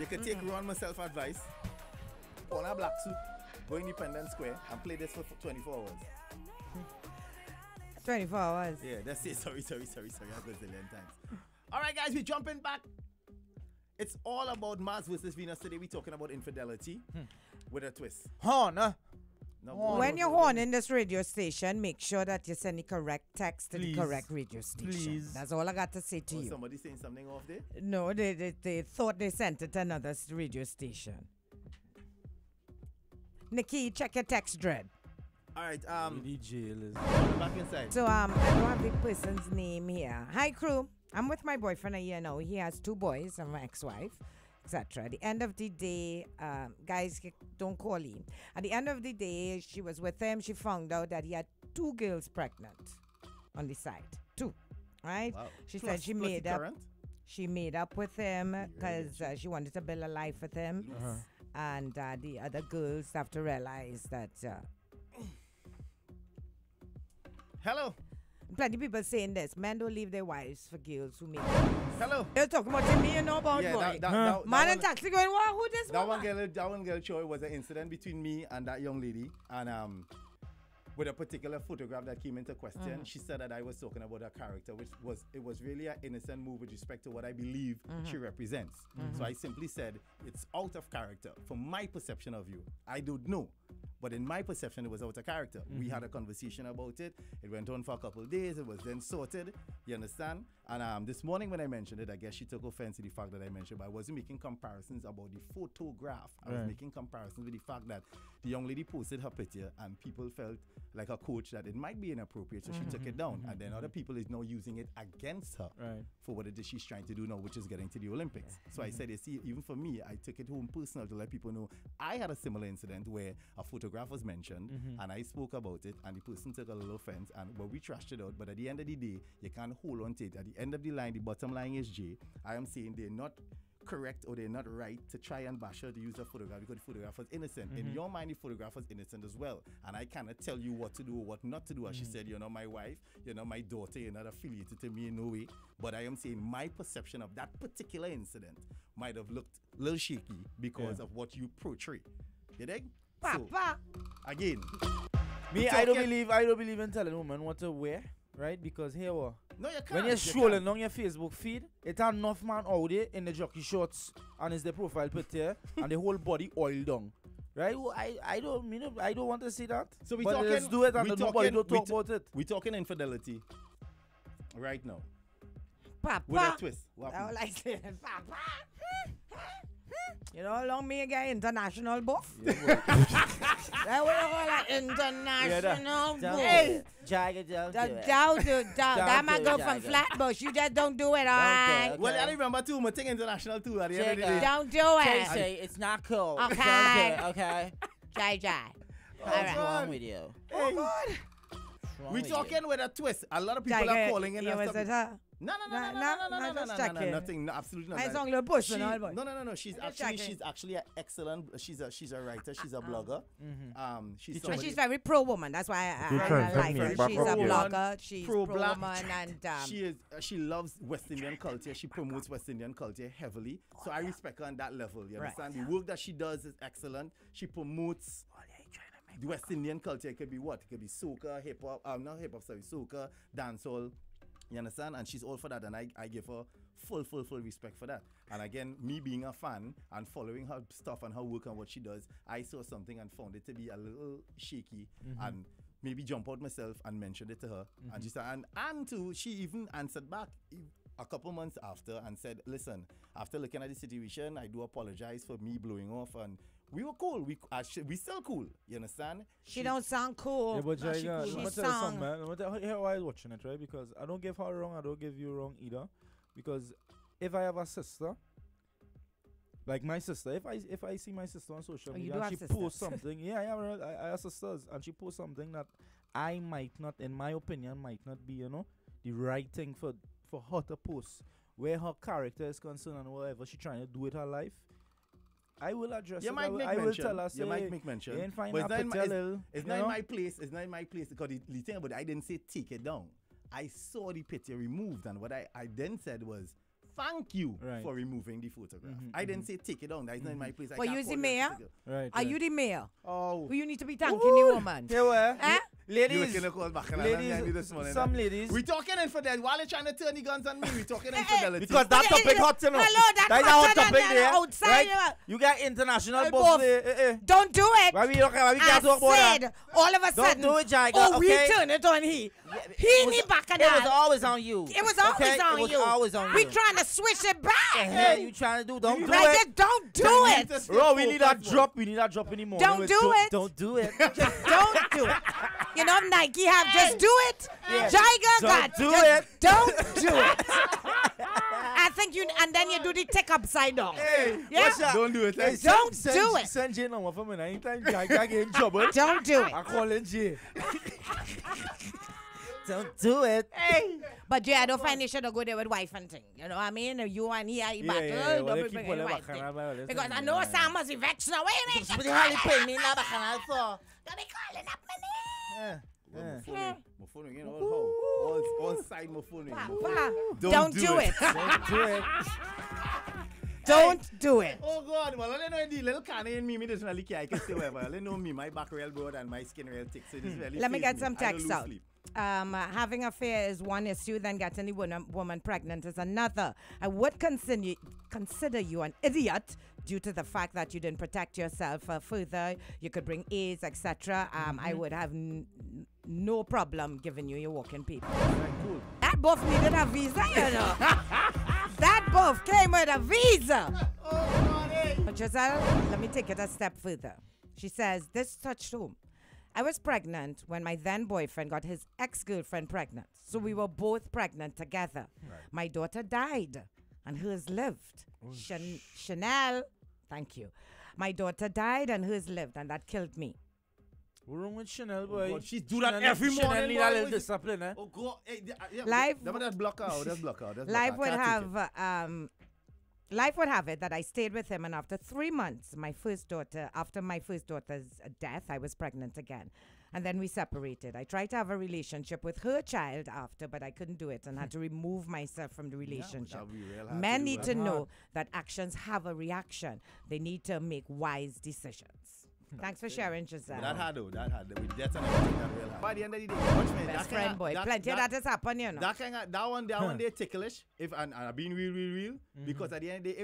could take Ron myself advice, put on a black suit, go Independence Square, and play this for 24 hours. 24 hours. Yeah, that's it. Sorry. I got a zillion times. All right, guys, we're jumping back. It's all about Mars versus Venus. Today we're talking about infidelity with a twist. Horn, When you're horning this radio station, make sure that you send the correct text to the correct radio station. Please. That's all I got to say to you. Somebody saying something off there? No, they thought they sent it to another radio station. Nikki, check your text, Dread. All right, jail is back inside. So I don't have the person's name here. Hi, crew. I'm with my boyfriend a year now. He has 2 boys and my ex-wife, etc. At the end of the day, guys, don't call him. At the end of the day, she was with him. She found out that he had 2 girls pregnant on the side. 2, right? Wow. She said she made up. Current? She made up with him because she wanted to build a life with him. And the other girls have to realize that. Hello. Plenty of people saying this. Men don't leave their wives for girls who make. Hello. You're talking about me, you know about boy. Man and taxi going, wow, who this that woman? one girl show, it was an incident between me and that young lady, and with a particular photograph that came into question. She said that I was talking about her character, which was really an innocent move with respect to what I believe she represents. So I simply said it's out of character from my perception of you. I don't know, but in my perception it was out of character. We had a conversation about it. It went on for a couple of days. It was then sorted. You understand? And this morning when I mentioned it, I guess she took offense to the fact that I mentioned, but I wasn't making comparisons about the photograph. I was making comparisons with the fact that the young lady posted her picture and people felt like a coach that it might be inappropriate, so she took it down. And then other people is now using it against her for what it is she's trying to do now, which is getting to the Olympics. So I said, you see, even for me, I took it home personal to let people know I had a similar incident where a photograph was mentioned and I spoke about it and the person took a little offense and we trashed it out. But at the end of the day, you can't hold on to it. At the end of the line, the bottom line is J. I am saying they're not correct or they're not right to try and bash her to use a photograph because the photograph was innocent. In your mind, the photograph was innocent as well. And I cannot tell you what to do or what not to do. As she said, you're not my wife, you're not my daughter, you're not affiliated to me in no way. But I am saying my perception of that particular incident might have looked a little shaky because of what you portray. You dig? Papa. So, again. I don't believe in telling women what to wear, right? Because here what? No, you can't. When you're scrolling on your Facebook feed, it's enough man out there in the jockey shorts and it's the profile picture and the whole body oil down. Right? Well, I don't want to see that. So we but talking, let's do it and nobody don't talk about it. We're talking infidelity right now. Papa. With a twist. What I like saying, Papa. You know how long me get international buff? That what I call an international buff. Hey, Jaiga, don't do that might go from Flatbush. You just don't do it, all right? Well, I remember too, I think international too at the end of the day. Don't do it. Say it's not cool. Okay. Okay. Jai. What's wrong with you? Hey. We talking with a twist. A lot of people are calling in. Was it her? No, nothing, no, absolutely not. It's on your push, no. She's actually an excellent. She's a writer. She's a blogger. She's very pro woman. That's why I like her. She's a blogger. She's pro woman, and she loves West Indian culture. She promotes West Indian culture heavily. So I respect her on that level. You understand? The work that she does is excellent. She promotes the West Indian culture. It could be what? It could be soca, hip hop. Not hip hop. Sorry, soca, dancehall. You understand? And she's all for that, and I give her full respect for that. And again, me being a fan and following her stuff and her work and what she does, I saw something and found it to be a little shaky and maybe jump out myself and mentioned it to her. And she said, and too, she even answered back a couple months after and said, listen, after looking at the situation, I do apologize for me blowing off, and we were cool. We still cool. You understand? She don't sound cool. Yeah, but Jaiga, she let me tell you something, man. Let me tell you how I was watching it, right? Because I don't give her wrong. I don't give you wrong either. Because if I have a sister, like my sister, if I see my sister on social media and she posts something, I have sisters, and she posts something that I might not, in my opinion, might not be, the right thing for her to post, where her character is concerned and whatever she's trying to do with her life. I will address it. I will tell her. You might make mention. You ain't find but it's not in my place. It's not in my place because the thing about it, I didn't say take it down. I saw the picture removed, and what I then said was thank you Right. for removing the photograph. I didn't say take it down. That's not in my place. I Well, can't you the call mayor? Right. Are you the mayor? Oh. Well, you need to be thanking the woman. Yeah, well, Eh? You were ladies, gonna call back and I this morning. some ladies. We talking infidelity. While they're trying to turn the guns on me, we talking infidelity. Because that But topic hot, you know. hello, that's That's a hotter hot than topic the there. outside, Right? You got international Hey, both. both. Don't do it. Why we talk about I that? said, all of a Don't sudden, do it, Jaiga, oh, okay? we turn it on he. He It need back was always on you. It was always Okay? on It was you. always on We you. trying to switch it back. What the hell you trying to do? Don't do Right it. there, don't do it. Bro, we need that drop. We need that drop in the morning. Don't do it. Don't do it. Don't do it. You know, Nike have just do it. Yeah. Jaiga Don't got do just it. Don't do it. I think you, and then you do the tick upside down. Hey, Yeah? what's that? Don't do it. Hey, Don't send, do send, it. Send Jay number for me. Anytime Jaiga get in trouble, Don't do it. I call in Jay. Don't do it. Hey. But yeah, I don't find you should go there with wife and thing. You know what I mean? You and he are battle. Well, Don't they be keep bringing all wife the thing. bacchanal, Because I listen, know yeah. Sam must be vexed now. Wait a minute. But how you pay me now bacchanal for? Don't be calling up my name. Yeah. My phone again, all side my phone. Papa, Don't don't do do it. it. Don't do it. Don't do it. Oh God, well, I know the little Canadian me doesn't really care. I can say whatever. I know me, my back real broad and my skin real thick. So this really Let me faze get some I don't text lose out. sleep. Having affair is one issue, then getting the woman pregnant is another. I would consider you an idiot due to the fact that you didn't protect yourself further. You could bring AIDS, etc. I would have no problem giving you your walking people. Cool. That both needed a visa, you know. That both came with a visa. Oh God, hey. But Giselle, let me take it a step further. She says, this touched home. I was pregnant when my then boyfriend got his ex-girlfriend pregnant. So we were both pregnant together. Right. My daughter died and hers lived. Chanel, thank you. My daughter died and hers lived, and that killed me. What's wrong with Chanel, boy? God, she do that Chanel- every Chanel morning, need boy. a little discipline, eh? Oh God, hey, yeah, Life- That's block out. That's block out. Life would have it that I stayed with him, and after 3 months, after my first daughter's death, I was pregnant again. And then we separated. I tried to have a relationship with her child after, but I couldn't do it and had to remove myself from the relationship. that'd be real hard Men to do need that. to know that actions have a reaction. They need to make wise decisions. Thanks for sharing, Giselle. That hard though. That hard. With death and everything, that real hard. By the end of the day, watch me. Best friend, boy. Plenty of that has happened, you know. That one day ticklish. If and I've been real, because at the end of the day,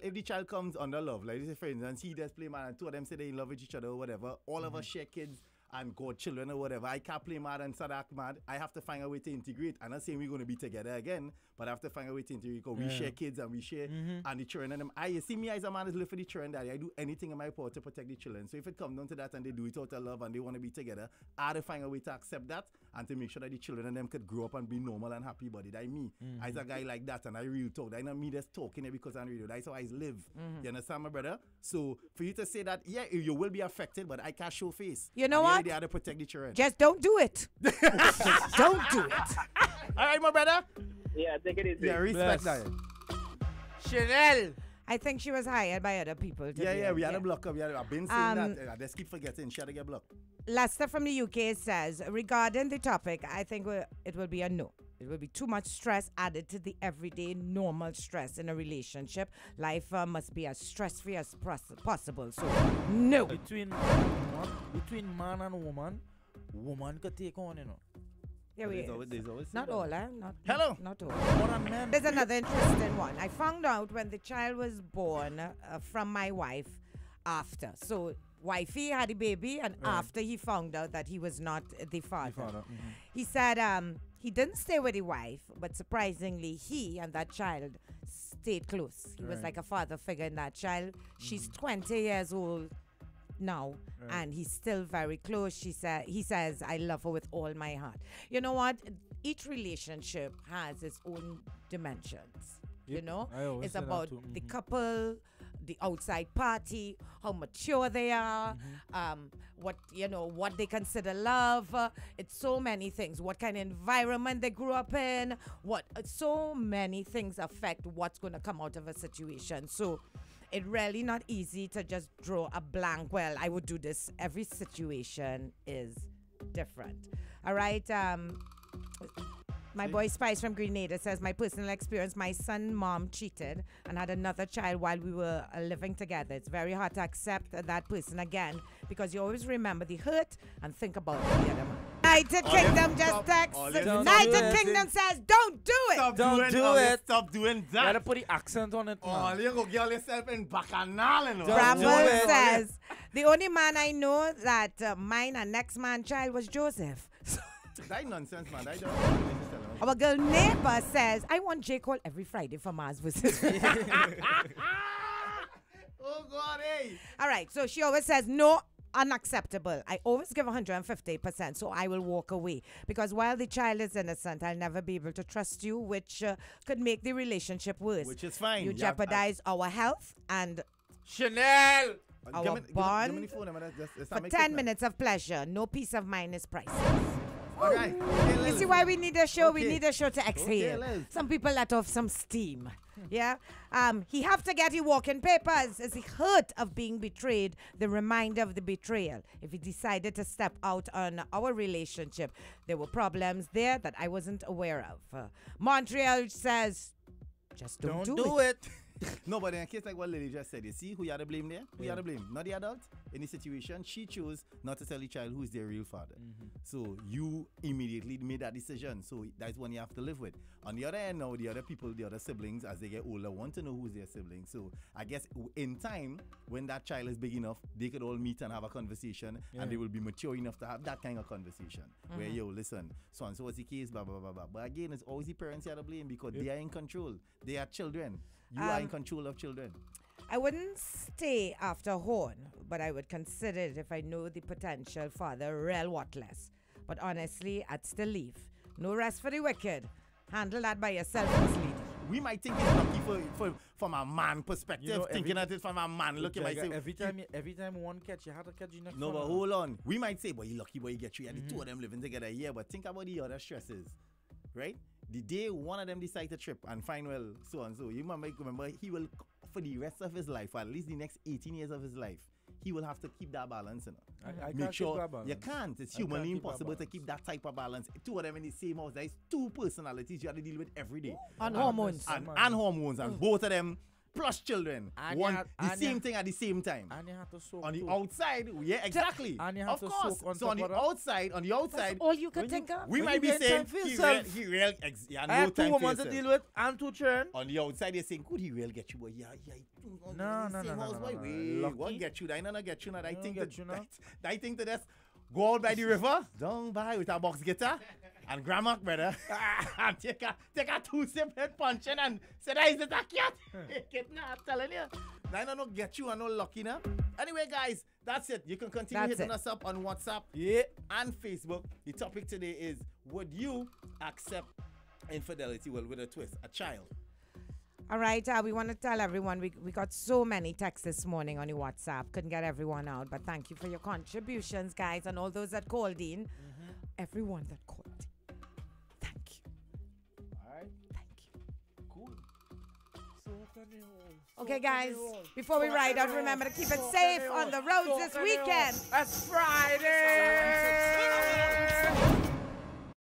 if the child comes under love, like this friends, and see just play man, and two of them say they in love with each other or whatever, all of us share kids and God children or whatever. I can't play mad and Sadak mad. I have to find a way to integrate. I'm not saying we're going to be together again, but I have to find a way to integrate because we share kids and we share and the children and them. You see me as a man is live for the children, daddy. I do anything in my power to protect the children. So if it comes down to that and they do it out of love and they want to be together, I have to find a way to accept that and to make sure that the children and them could grow up and be normal and happy body. That's me. As a guy like that and I real talk. That's not me just talking it because I'm real. That's how I live. You understand, my brother? So for you to say that, yeah, you will be affected, but I can't show face. You know what? They have to protect the children. Just don't do it. Just don't do it. All right, my brother. Yeah, take it easy. Yeah, respect Bless. that. Chanel! I think she was hired by other people. To Yeah, do we it, had a block up. I've been saying that. I just keep forgetting. She had to get blocked. Lester from the UK says, regarding the topic, I think it will be a no. It will be too much stress added to the everyday normal stress in a relationship. Life must be as stress-free as possible. So, no. Between man and woman could take on, you know. Here we There's always Not all, eh? Hello. Not all. What a man. There's another interesting one. I found out when the child was born from my wife after. So, wifey had a baby, and after he found out that he was not the father. He said he didn't stay with the wife, but surprisingly, he and that child stayed close. He was like a father figure in that child. She's 20 years old now, and he's still very close. He says, I love her with all my heart. You know what? Each relationship has its own dimensions. You know, it's about the couple, the outside party, how mature they are, what they consider love. It's so many things. What kind of environment they grew up in. So many things affect what's going to come out of a situation. So it's really not easy to just draw a blank. Well, I would do this. Every situation is different. All right. My boy Spice from Grenada says, my personal experience, my son mom cheated and had another child while we were living together. It's very hard to accept that person again because you always remember the hurt and think about the other man. United Kingdom just text. United Kingdom says, don't do it. Stop Don't do it. Stop doing You that. gotta put the accent on it, man. You go get yourself in bacchanal, you know. Bramble says, the only man I know that mine and next man child was Joseph. That nonsense, man. That don't. Our girl neighbor says, I want J. Cole every Friday for Mars versus. Oh, God, hey. All right, so she always says, no, unacceptable. I always give 150%, so I will walk away. Because while the child is innocent, I'll never be able to trust you, which could make the relationship worse. Which is fine. You jeopardize our health and Chanel! our bond. Give me the phone number. For 10 minutes of pleasure, no peace of mind is priceless. All right. You see why we need a show? We Okay. need a show to exhale. Liz. Some people let off some steam. Yeah. He have to get his walking papers. It's the hurt of being betrayed, the reminder of the betrayal. If he decided to step out on our relationship, there were problems there that I wasn't aware of. Montreal says, just don't do it. No, but in a case like what Lily just said, you see who you had to blame there? Who you had to blame? Not the adult. In this situation, she chose not to tell the child who is their real father. So you immediately made that decision. So that's one you have to live with. On the other end now, the other people, the other siblings, as they get older, want to know who's their sibling. So I guess in time, when that child is big enough, they could all meet and have a conversation, and they will be mature enough to have that kind of conversation. Where, yo, listen, so and so was the case, blah, blah, blah, blah. But again, it's always the parents you have to blame because they are in control. They are children. You are in control of children. I wouldn't stay after Horn, but I would consider it if I know the potential father real worthless. But honestly, I'd still leave. No rest for the wicked. Handle that by yourself, Miss Lady. We might think it's lucky from a man perspective, You know, thinking at it from a man looking might say, every time one catch, you have to catch the next no, one. but hold on. We might say, boy, you lucky, boy, you get you. And the two of them living together here. But think about the other stresses, right? The day one of them decide to trip and find, well, so and so, you might remember he will, for the rest of his life, or at least the next 18 years of his life, he will have to keep that balance, you know. I Make can't sure keep that balance. you can't. It's I can't humanly keep that impossible to balance. keep that type of balance. Two of them in the same house. There's two personalities you have to deal with every day. On hormones. And hormones, and both of them plus children. And One, you the have- same thing at the same time. And you have to soak On the too. outside, yeah, exactly. And you have of to course. soak on So top on the of that. outside, That's all you could think of. we When might you be get saying time for he yourself. yeah, I no have two time for women to yourself. deal with and two children. On the outside, you're saying, could he really get you? Boy, yeah. No, What lucky. get you? I not get you. Now. I No think get you now. I think to this, go out by the river, down by with a box guitar, and grandma, brother, and take a 2-sip head punching and say, that is it a cat? I'm telling you. I don't get you, I know lucky now. Anyway, guys, that's it. You can continue That's hitting it. us up on WhatsApp and Facebook. The topic today is, would you accept infidelity? Well, with a twist, a child. All right, we want to tell everyone we got so many texts this morning on the WhatsApp. Couldn't get everyone out, but thank you for your contributions, guys, and all those that called in. Everyone that called in. Thank you. All right, Thank you. cool. Okay, guys, before we ride out, remember to keep it safe on the roads this weekend. That's Friday.